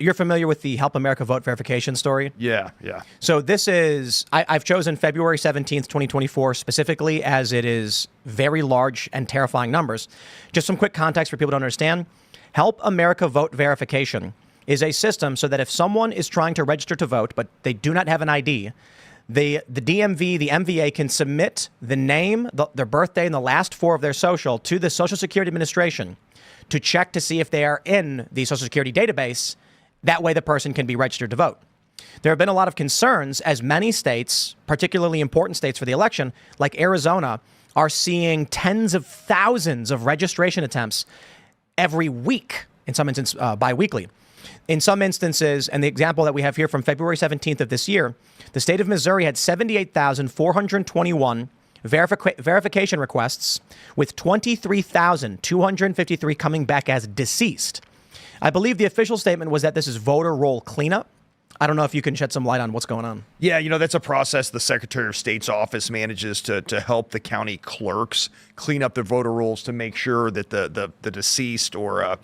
you're familiar with the Help America Vote verification story? Yeah. So this is, I've chosen February 17th, 2024 specifically as it is very large and terrifying numbers. Just some quick context for people to understand. Help America Vote verification is a system so that if someone is trying to register to vote, but they do not have an ID, the DMV, the MVA can submit the name, their birthday, and the last four of their social to the Social Security Administration to check to see if they are in the Social Security database. That way the person can be registered to vote. There have been a lot of concerns as many states, particularly important states for the election, like Arizona, are seeing tens of thousands of registration attempts every week, in some instances bi-weekly. In some instances, and the example that we have here from February 17th of this year, the state of Missouri had 78,421 verification requests, with 23,253 coming back as deceased. I believe the official statement was that this is voter roll cleanup. I don't know if you can shed some light on what's going on. Yeah, that's a process the Secretary of State's office manages to help the county clerks clean up their voter rolls to make sure that the deceased or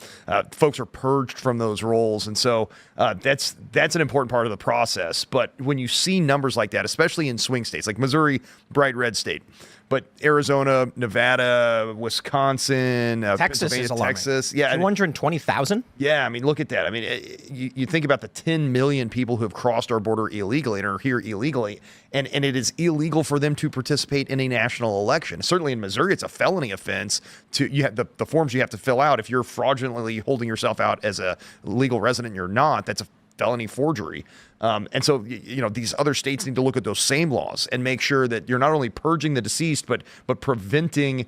folks are purged from those rolls. And so that's an important part of the process. But when you see numbers like that, especially in swing states, like Missouri, bright red state, but Arizona, Nevada, Wisconsin, Texas is alarming. Texas, yeah, 220,000. Yeah, I mean, look at that. I mean, you think about the 10 million people who have crossed our border illegally and are here illegally, and it is illegal for them to participate in a national election. Certainly in Missouri, it's a felony offense. You have the forms you have to fill out if you're fraudulently holding yourself out as a legal resident. And you're not. That's a felony forgery. And so, these other states need to look at those same laws and make sure that you're not only purging the deceased, but preventing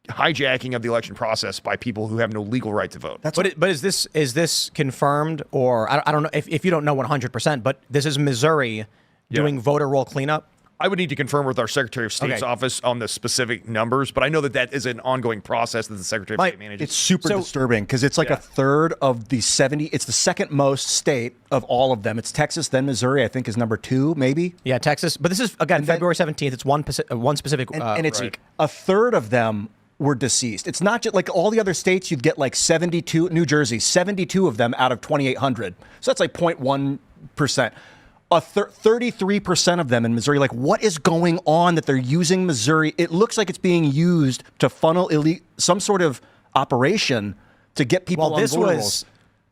hijacking of the election process by people who have no legal right to vote. But is this confirmed, or I don't know if you don't know 100%, but this is Missouri doing voter roll cleanup? I would need to confirm with our Secretary of State's office on the specific numbers, but I know that is an ongoing process that the Secretary of State manages. It's super disturbing because it's like a third of the 70. It's the second most state of all of them. It's Texas, then Missouri, I think, is number 2, maybe. Yeah, Texas. But this is, again, February 17th. It's one specific and it's week. A third of them were deceased. It's not just like all the other states, you'd get like 72, New Jersey, 72 of them out of 2,800. So that's like 0.1%. 33% of them in Missouri. Like, what is going on that they're using Missouri? It looks like it's being used to funnel some sort of operation to get people on this voter was rolls.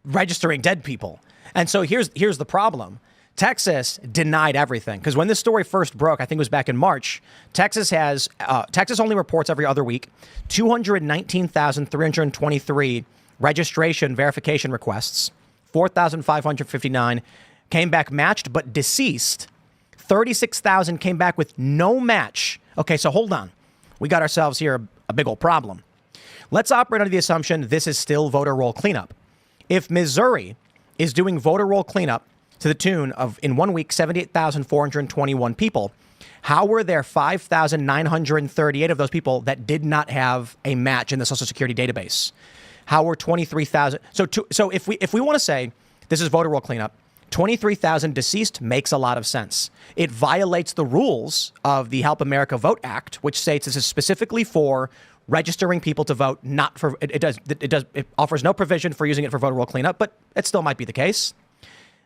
Registering dead people. And so here's the problem. Texas denied everything, because when this story first broke, I think it was back in March, Texas only reports every other week 219,323 registration verification requests, 4,559 came back matched but deceased. 36,000 came back with no match. Okay, so hold on. We got ourselves here a big old problem. Let's operate under the assumption this is still voter roll cleanup. If Missouri is doing voter roll cleanup to the tune of, in 1 week, 78,421 people, how were there 5,938 of those people that did not have a match in the Social Security database? How were 23,000? So if we want to say this is voter roll cleanup, 23,000 deceased makes a lot of sense. It violates the rules of the Help America Vote Act, which states this is specifically for registering people to vote, not for it offers no provision for using it for voter roll cleanup, but it still might be the case.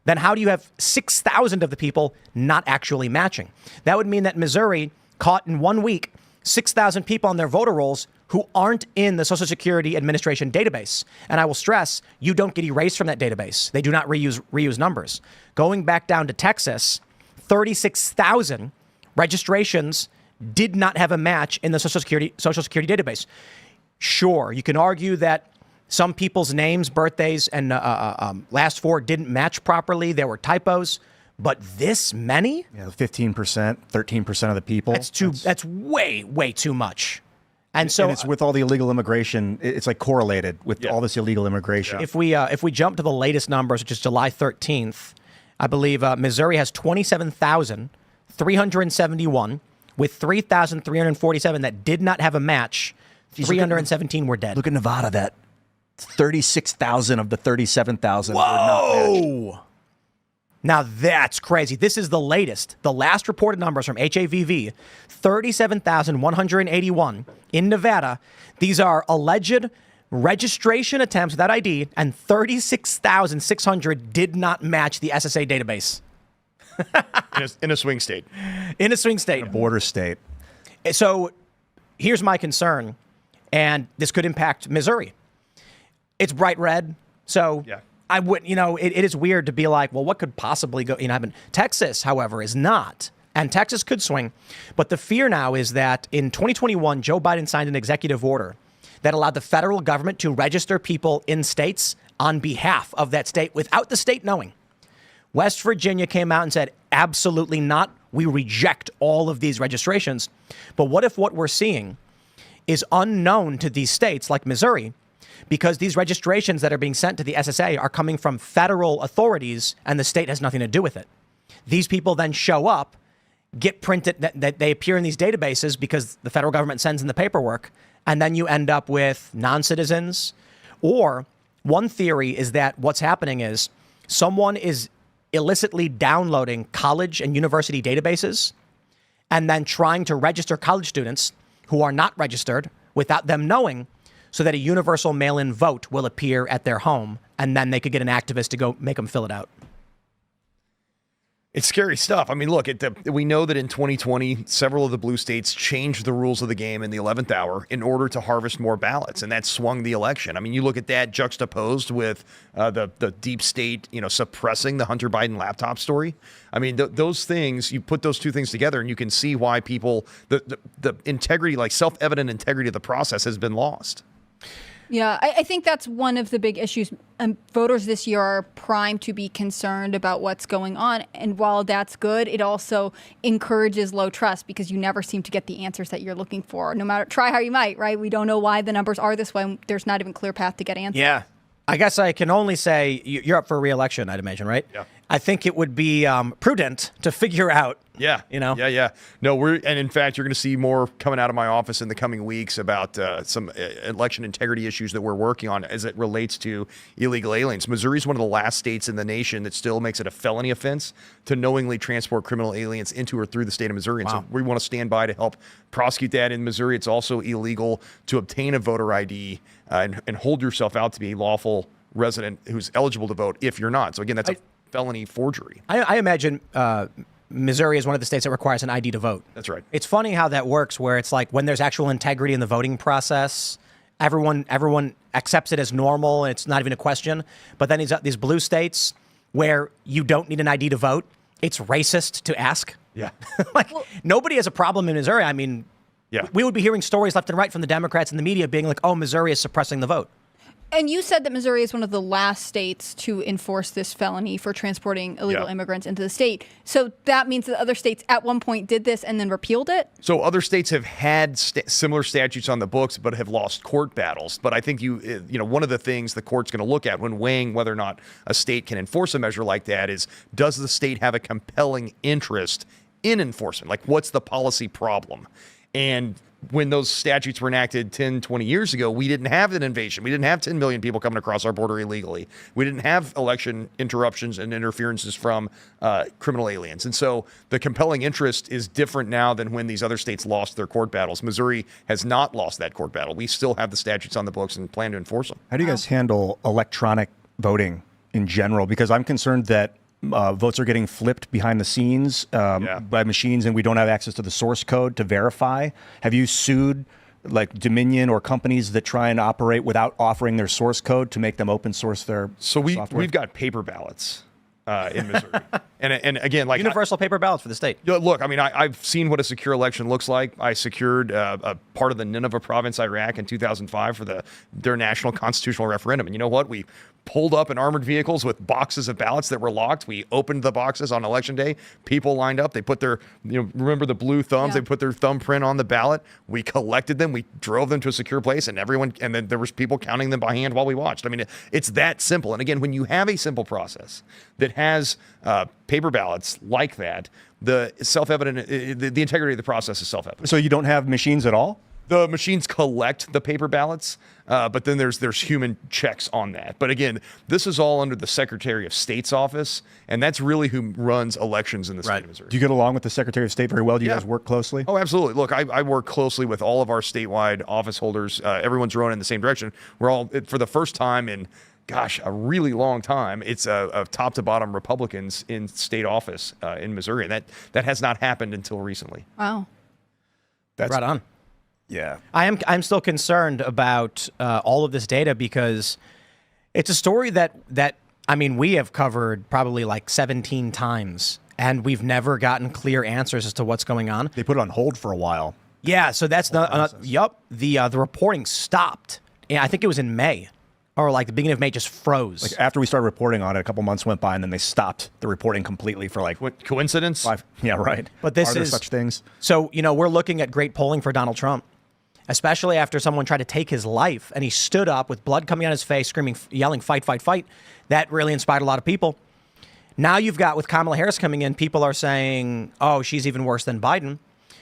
Then how do you have 6,000 of the people not actually matching? That would mean that Missouri caught in 1 week 6,000 people on their voter rolls who aren't in the Social Security Administration database. And I will stress, you don't get erased from that database. They do not reuse numbers. Going back down to Texas, 36,000 registrations did not have a match in the Social Security database. Sure, you can argue that some people's names, birthdays, and last four didn't match properly. There were typos. But this many? Yeah, 15%, 13% of the people. That's way too much. And so it's with all the illegal immigration. It's like correlated with all this illegal immigration. Yeah. If we jump to the latest numbers, which is July 13th, I believe Missouri has 27,371 with 3,347 that did not have a match. 317 were dead. Look at Nevada. That 36,000 of the 37,000 were not matched. Now that's crazy. This is the latest. The last reported numbers from HAVV, 37,181 in Nevada. These are alleged registration attempts without ID, and 36,600 did not match the SSA database. In a swing state. In a swing state. A border state. So here's my concern, and this could impact Missouri. It's bright red, so Yeah. I wouldn't, it is weird to be like, well, what could possibly go, happen? Texas, however, is not, and Texas could swing. But the fear now is that in 2021, Joe Biden signed an executive order that allowed the federal government to register people in states on behalf of that state without the state knowing. West Virginia came out and said, absolutely not. We reject all of these registrations. But what if what we're seeing is unknown to these states like Missouri, because these registrations that are being sent to the SSA are coming from federal authorities and the state has nothing to do with it? These people then show up, get printed, that they appear in these databases because the federal government sends in the paperwork, and then you end up with non-citizens. Or one theory is that what's happening is someone is illicitly downloading college and university databases and then trying to register college students who are not registered without them knowing, so that a universal mail-in vote will appear at their home, and then they could get an activist to go make them fill it out. It's scary stuff. I mean, look, we know that in 2020, several of the blue states changed the rules of the game in the 11th hour in order to harvest more ballots, and that swung the election. I mean, you look at that juxtaposed with the deep state, suppressing the Hunter Biden laptop story. I mean, those things, you put those two things together, and you can see why people, the integrity, like self-evident integrity of the process has been lost. Yeah, I think that's one of the big issues. Voters this year are primed to be concerned about what's going on. And while that's good, it also encourages low trust because you never seem to get the answers that you're looking for. No matter, try how you might, right? We don't know why the numbers are this way. There's not even a clear path to get answers. Yeah. I guess I can only say you're up for re-election, I'd imagine, right? Yeah. I think it would be prudent to figure out. Yeah. Yeah. No, and in fact, you're going to see more coming out of my office in the coming weeks about some election integrity issues that we're working on as it relates to illegal aliens. Missouri is one of the last states in the nation that still makes it a felony offense to knowingly transport criminal aliens into or through the state of Missouri. And so we want to stand by to help prosecute that. In Missouri, it's also illegal to obtain a voter ID and hold yourself out to be a lawful resident who's eligible to vote if you're not. So again, that's a felony forgery. I imagine Missouri is one of the states that requires an ID to vote. That's right. It's funny how that works, where it's like when there's actual integrity in the voting process, everyone accepts it as normal and it's not even a question. But then these blue states where you don't need an ID to vote, it's racist to ask. Yeah. Nobody has a problem in Missouri. I mean, we would be hearing stories left and right from the Democrats and the media being like, oh, Missouri is suppressing the vote. And you said that Missouri is one of the last states to enforce this felony for transporting illegal immigrants into the state. So that means that other states at one point did this and then repealed it? So other states have had similar statutes on the books, but have lost court battles. But I think one of the things the court's going to look at when weighing whether or not a state can enforce a measure like that is, does the state have a compelling interest in enforcement? Like, what's the policy problem? And when those statutes were enacted 10, 20 years ago, we didn't have an invasion. We didn't have 10 million people coming across our border illegally. We didn't have election interruptions and interferences from criminal aliens. And so the compelling interest is different now than when these other states lost their court battles. Missouri has not lost that court battle. We still have the statutes on the books and plan to enforce them. How do you guys handle electronic voting in general? Because I'm concerned that votes are getting flipped behind the scenes by machines, and we don't have access to the source code to verify. Have you sued like Dominion or companies that try and operate without offering their source code to make them open source their software? We've got paper ballots in Missouri. and again, like universal paper ballots for the state. Look, I mean, I've seen what a secure election looks like. I secured a part of the Nineveh province, Iraq, in 2005 for their national constitutional referendum. And you know what? We pulled up in armored vehicles with boxes of ballots that were locked. We opened the boxes on election day. People lined up. They put their, remember the blue thumbs? They put their thumbprint on the ballot. We collected them. We drove them to a secure place, and then there was people counting them by hand while we watched. I mean, it's that simple. And again, when you have a simple process that has paper ballots like that, the self-evident, the integrity of the process is self-evident. So you don't have machines at all? The machines collect the paper ballots, but then there's human checks on that. But again, this is all under the Secretary of State's office, and that's really who runs elections in the state of Missouri. Do you get along with the Secretary of State very well? Do you guys work closely? Oh, absolutely. Look, I work closely with all of our statewide office holders. Everyone's rowing in the same direction. We're all, for the first time in, gosh, a really long time, it's a top to bottom Republicans in state office in Missouri. And that has not happened until recently. Wow. That's right on. Yeah. I'm still concerned about all of this data because it's a story that I mean, we have covered probably like 17 times, and we've never gotten clear answers as to what's going on. They put it on hold for a while. Yeah, so that's the reporting stopped. Yeah, I think it was in May, or like the beginning of May, just froze. Like after we started reporting on it, a couple months went by, and then they stopped the reporting completely for like What coincidence? 5. Yeah, right. But this Are there is such things. So we're looking at great polling for Donald Trump, especially after someone tried to take his life, and he stood up with blood coming out his face, screaming, yelling, "Fight, fight, fight!" That really inspired a lot of people. Now you've got, with Kamala Harris coming in, people are saying, "Oh, she's even worse than Biden."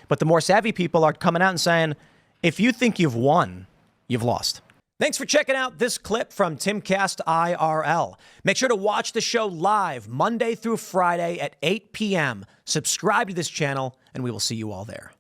But the more savvy people are coming out and saying, if you think you've won, you've lost. Thanks for checking out this clip from Timcast IRL. Make sure to watch the show live Monday through Friday at 8 p.m. Subscribe to this channel, and we will see you all there.